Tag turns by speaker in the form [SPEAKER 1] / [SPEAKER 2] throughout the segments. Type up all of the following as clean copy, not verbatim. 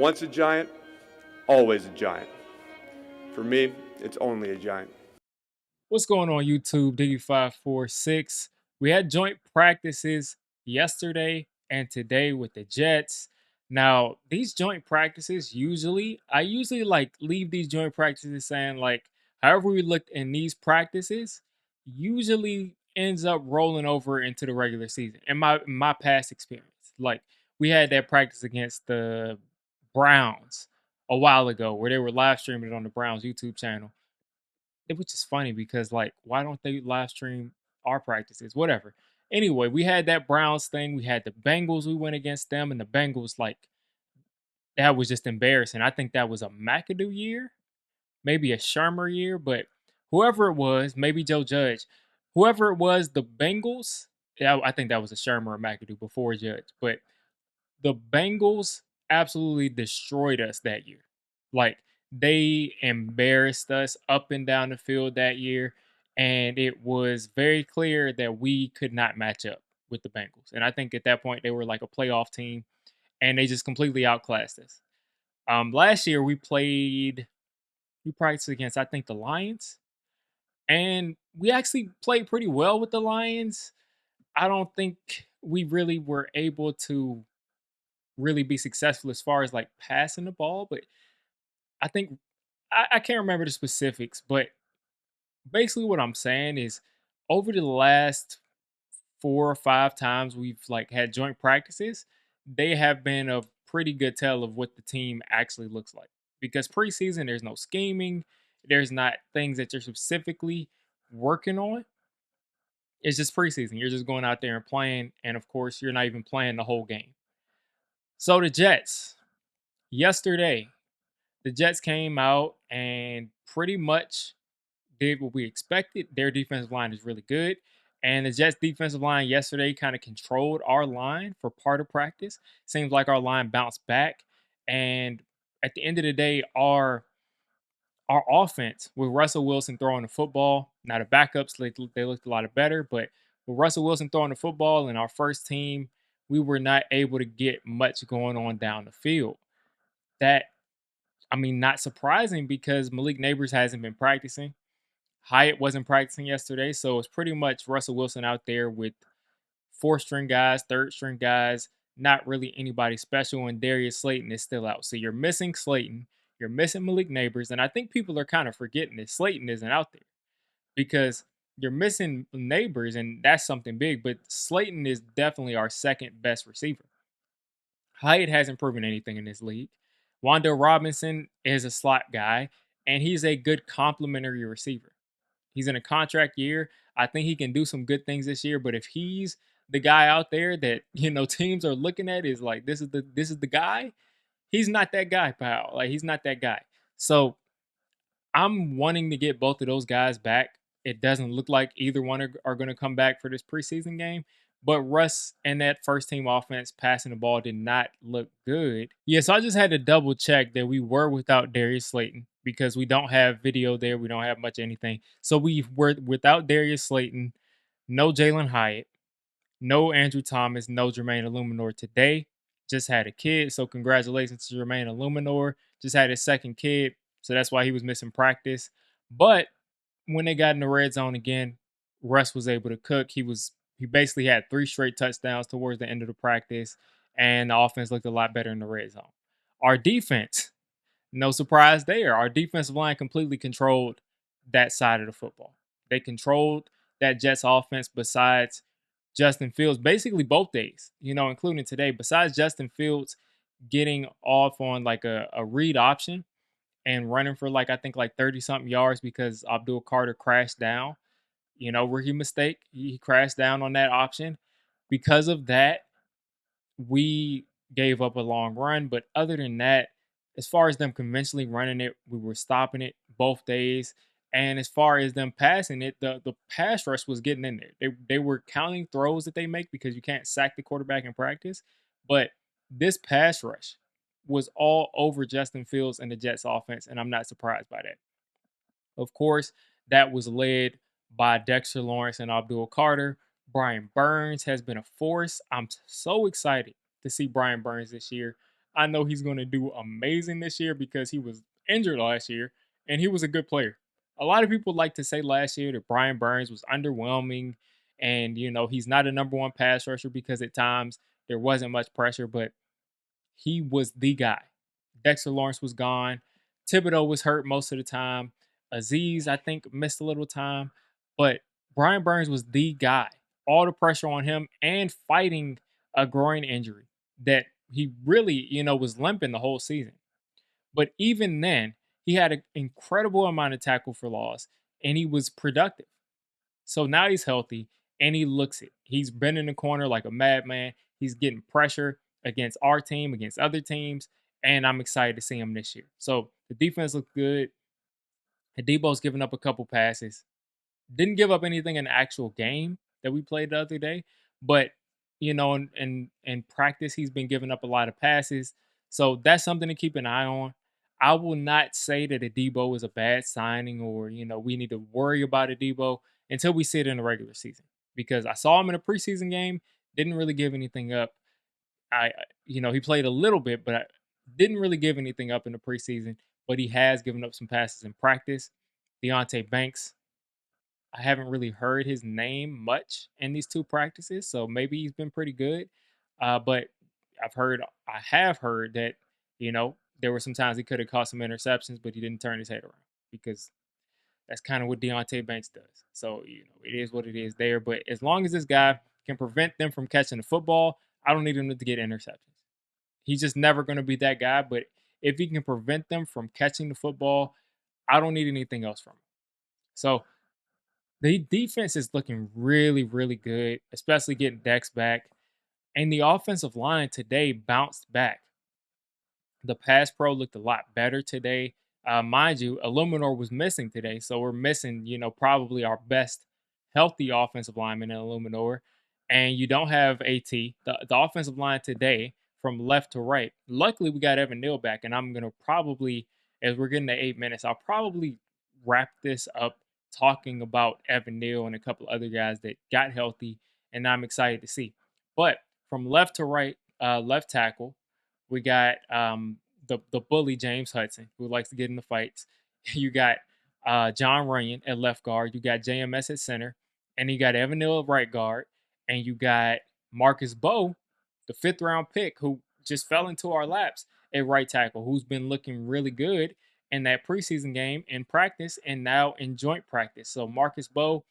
[SPEAKER 1] Once a giant, always a giant. For me, it's only a giant.
[SPEAKER 2] What's going on YouTube, Diggy546? We had joint practices yesterday and today with the Jets. Now, these joint practices I usually like leave these joint practices saying like however we looked in these practices usually ends up rolling over into the regular season. In my past experience. Like we had that practice against the Browns a while ago where they were live streaming it on the Browns YouTube channel, which is funny because like why don't they live stream our practices? Whatever. Anyway, we had that Browns thing. We had the Bengals. We went against them, and the Bengals like that was just embarrassing. I think that was a McAdoo year, maybe a Shermer year, but whoever it was, maybe Joe Judge, whoever it was, the Bengals. Yeah, I think that was a Shermer or McAdoo before Judge, but the Bengals absolutely destroyed us that year. Like they embarrassed us up and down the field that year, and it was very clear that we could not match up with the Bengals. And I think at that point they were like a playoff team, and they just completely outclassed us. Last year we practiced against I think the Lions, and we actually played pretty well with the Lions. I don't think we really were able to really be successful as far as like passing the ball, but I think I can't remember the specifics, but basically what I'm saying is over the last 4 or 5 times we've like had joint practices, they have been a pretty good tell of what the team actually looks like. Because preseason, there's no scheming, there's not things that you're specifically working on. It's just preseason. You're just going out there and playing, and of course, you're not even playing the whole game. So the Jets, yesterday, the Jets came out and pretty much did what we expected. Their defensive line is really good. And the Jets defensive line yesterday kind of controlled our line for part of practice. Seems like our line bounced back. And at the end of the day, our offense with Russell Wilson throwing the football, now the backups they looked a lot better, but with Russell Wilson throwing the football and our first team, we were not able to get much going on down the field. That I mean, not surprising because Malik Neighbors hasn't been practicing. Hyatt wasn't practicing yesterday, so it's pretty much Russell Wilson out there with fourth string guys, third string guys, not really anybody special, and Darius Slayton is still out. So you're missing Slayton, you're missing Malik Neighbors, and I think people are kind of forgetting that Slayton isn't out there because you're missing Neighbors, and that's something big, but Slayton is definitely our second best receiver. Hyatt hasn't proven anything in this league. Wando Robinson is a slot guy, and he's a good complementary receiver. He's in a contract year. I think he can do some good things this year, but if he's the guy out there that, teams are looking at is like this is the guy, he's not that guy, pal. Like he's not that guy. So, I'm wanting to get both of those guys back. It doesn't look like either one are going to come back for this preseason game. But Russ and that first team offense passing the ball did not look good. Yeah, so I just had to double check that we were without Darius Slayton because we don't have video there. We don't have much anything. So we were without Darius Slayton, no Jalen Hyatt, no Andrew Thomas, no Jermaine Illuminor today. Just had a kid. So congratulations to Jermaine Illuminor. Just had his second kid. So that's why he was missing practice. But when they got in the red zone again, Russ was able to cook. He basically had 3 straight touchdowns towards the end of the practice, and the offense looked a lot better in the red zone. Our defense, no surprise there. Our defensive line completely controlled that side of the football. They controlled that Jets offense besides Justin Fields basically both days, including today. Besides Justin Fields getting off on like a read option and running for like I think like 30 something yards because Abdul Carter crashed down. Rookie mistake. He crashed down on that option. Because of that, we gave up a long run. But other than that, as far as them conventionally running it, we were stopping it both days. And as far as them passing it, the pass rush was getting in there. They were counting throws that they make because you can't sack the quarterback in practice. But this pass rush was all over Justin Fields and the Jets offense, and I'm not surprised by that. Of course, that was led by Dexter Lawrence and Abdul Carter. Brian Burns has been a force. I'm so excited to see Brian Burns this year. I know he's going to do amazing this year because he was injured last year and he was a good player. A lot of people like to say last year that Brian Burns was underwhelming and, he's not a number one pass rusher because at times there wasn't much pressure, but he was the guy. Dexter Lawrence was gone. Thibodeau was hurt most of the time. Aziz, I think, missed a little time. But Brian Burns was the guy. All the pressure on him and fighting a groin injury that he really, was limping the whole season. But even then, he had an incredible amount of tackle for loss and he was productive. So now he's healthy and he looks it. He's been in the corner like a madman. He's getting pressure against our team, against other teams, and I'm excited to see him this year. So the defense looks good. Debo's giving up a couple passes. Didn't give up anything in the actual game that we played the other day, but in practice he's been giving up a lot of passes. So that's something to keep an eye on. I will not say that a Debo is a bad signing or we need to worry about a Debo until we see it in the regular season. Because I saw him in a preseason game, didn't really give anything up. He played a little bit, but I didn't really give anything up in the preseason. But he has given up some passes in practice. Deontay Banks, I haven't really heard his name much in these two practices, so maybe he's been pretty good. But I have heard that there were some times he could have caught some interceptions, but he didn't turn his head around because that's kind of what Deontay Banks does. So it is what it is there. But as long as this guy can prevent them from catching the football, I don't need him to get interceptions. He's just never going to be that guy. But if he can prevent them from catching the football, I don't need anything else from him. So the defense is looking really, really good, especially getting Dex back. And the offensive line today bounced back. The pass pro looked a lot better today. Mind you, Illuminor was missing today. So we're missing, probably our best healthy offensive lineman in Illuminor. And you don't have AT. The offensive line today from left to right. Luckily, we got Evan Neal back. And I'm going to probably, as we're getting to 8 minutes, I'll probably wrap this up talking about Evan Neal and a couple other guys that got healthy. And I'm excited to see. But from left to right, left tackle, we got the bully James Hudson, who likes to get in the fights. You got John Runyon at left guard. You got JMS at center, and you got Evan Neal at right guard, and you got Marcus Bowe, the 5th-round pick, who just fell into our laps at right tackle, who's been looking really good in that preseason game in practice and now in joint practice. So Marcus Bowe,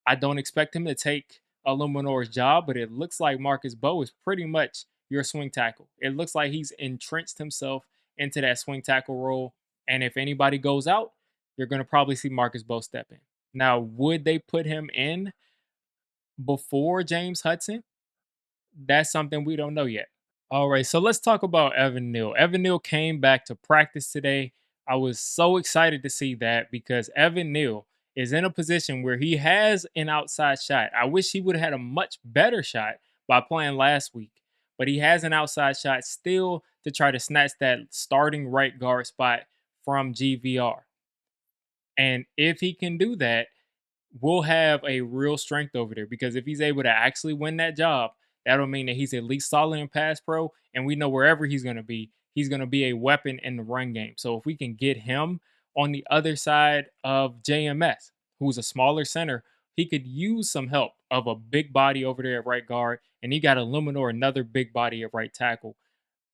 [SPEAKER 2] I don't expect him to take Illuminor's job, but it looks like Marcus Bowe is pretty much your swing tackle. It looks like he's entrenched himself into that swing tackle role. And if anybody goes out, you're going to probably see Marcus Bowe step in. Now, would they put him in before James Hudson? That's something we don't know yet. All right, so let's talk about Evan Neal. Evan Neal came back to practice today. I was so excited to see that because Evan Neal is in a position where he has an outside shot. I wish he would have had a much better shot by playing last week, but he has an outside shot still to try to snatch that starting right guard spot from GVR. And if he can do that, we'll have a real strength over there because if he's able to actually win that job, that'll mean that he's at least solid in pass pro. And we know wherever he's going to be a weapon in the run game. So if we can get him on the other side of JMS, who's a smaller center, he could use some help of a big body over there at right guard. And he got Illuminor, another big body at right tackle.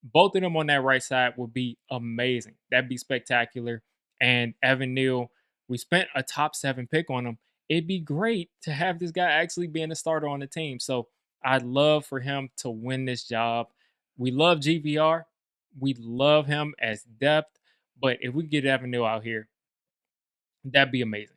[SPEAKER 2] Both of them on that right side would be amazing. That'd be spectacular. And Evan Neal, we spent a top 7 pick on him. It'd be great to have this guy actually being a starter on the team. So I'd love for him to win this job. We love GVR. We love him as depth. But if we get Evan Neal out here, that'd be amazing.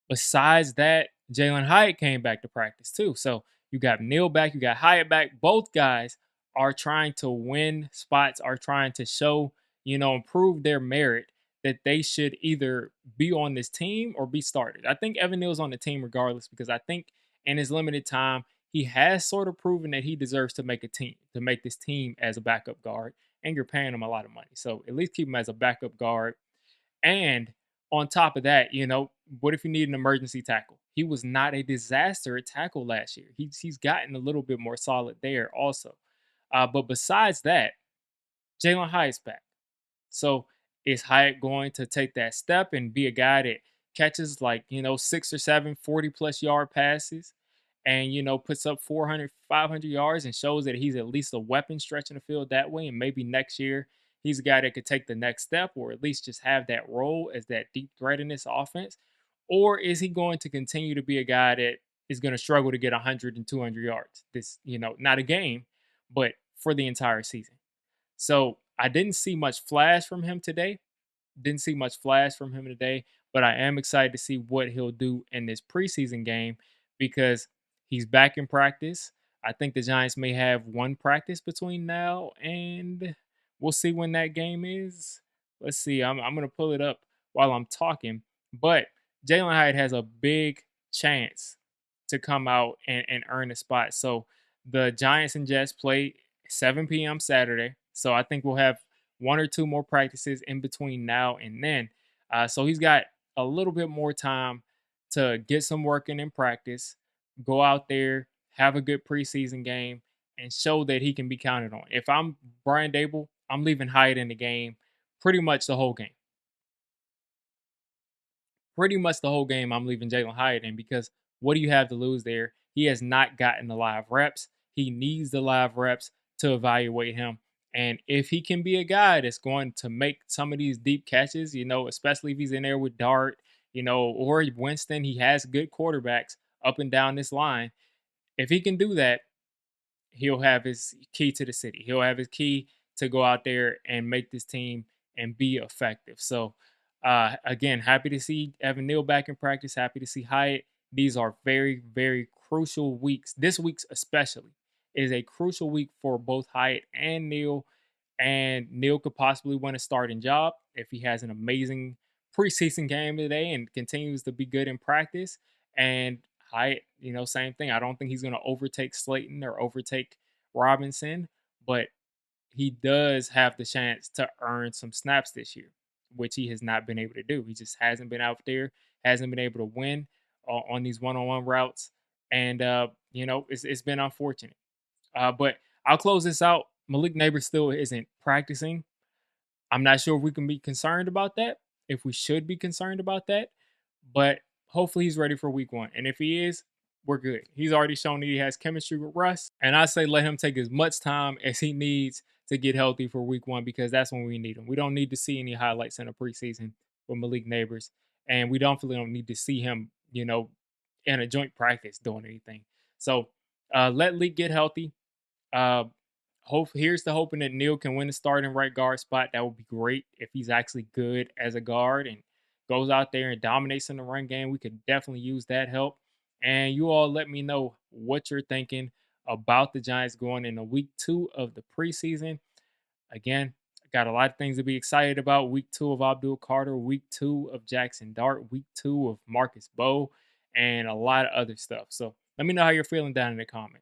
[SPEAKER 2] Besides that, Jalin Hyatt came back to practice too. So you got Neal back, you got Hyatt back. Both guys are trying to win spots, are trying to show, improve their merit that they should either be on this team or be started. I think Evan Neal's on the team regardless because I think in his limited time, he has sort of proven that he deserves to make a team, to make this team as a backup guard. And you're paying him a lot of money. So at least keep him as a backup guard. And on top of that, what if you need an emergency tackle? He was not a disaster at tackle last year. He's gotten a little bit more solid there also. But besides that, Jalen Hyatt's back. So is Hyatt going to take that step and be a guy that catches like, 6 or 7 plus yard passes and, puts up 400, 500 yards and shows that he's at least a weapon stretching the field that way? And maybe next year he's a guy that could take the next step or at least just have that role as that deep threat in this offense? Or is he going to continue to be a guy that is going to struggle to get 100 and 200 yards? This, not a game, but for the entire season. So I didn't see much flash from him today. Didn't see much flash from him today, but I am excited to see what he'll do in this preseason game because he's back in practice. I think the Giants may have one practice between now and we'll see when that game is. Let's see. I'm going to pull it up while I'm talking, but Jalen Hyatt has a big chance to come out and earn a spot. So the Giants and Jets play 7 p.m. Saturday. So I think we'll have one or two more practices in between now and then. So he's got a little bit more time to get some work in practice, go out there, have a good preseason game, and show that he can be counted on. If I'm Brian Dable, I'm leaving Hyatt in the game pretty much the whole game. Pretty much the whole game, I'm leaving Jalen Hyatt in because what do you have to lose there? He has not gotten the live reps. He needs the live reps to evaluate him. And if he can be a guy that's going to make some of these deep catches, especially if he's in there with Dart, or Winston, he has good quarterbacks up and down this line. If he can do that, he'll have his key to the city. He'll have his key to go out there and make this team and be effective. So, again, happy to see Evan Neal back in practice. Happy to see Hyatt. These are very, very crucial weeks. This week's especially is a crucial week for both Hyatt and Neal. And Neal could possibly win a starting job if he has an amazing preseason game today and continues to be good in practice. And Hyatt, same thing. I don't think he's going to overtake Slayton or overtake Robinson, but he does have the chance to earn some snaps this year, which he has not been able to do. He just hasn't been out there, hasn't been able to win on these one-on-one routes, and it's been unfortunate. But I'll close this out. Malik Neighbors still isn't practicing. I'm not sure if we can be concerned about that, if we should be concerned about that, but hopefully he's ready for week one. And if he is, we're good. He's already shown that he has chemistry with Russ. And I say let him take as much time as he needs to get healthy for week one because that's when we need him. We don't need to see any highlights in the preseason with Malik Neighbors. And we definitely don't need to see him, in a joint practice doing anything. So let Leak get healthy. Uh, here's the hoping that Neal can win the starting right guard spot. That would be great if he's actually good as a guard and goes out there and dominates in the run game. We could definitely use that help. And you all let me know what you're thinking about the Giants going into week 2 of the preseason. Again, I got a lot of things to be excited about. Week 2 of Abdul Carter, week 2 of Jackson Dart, week 2 of Marcus Bowe, and a lot of other stuff. So let me know how you're feeling down in the comments.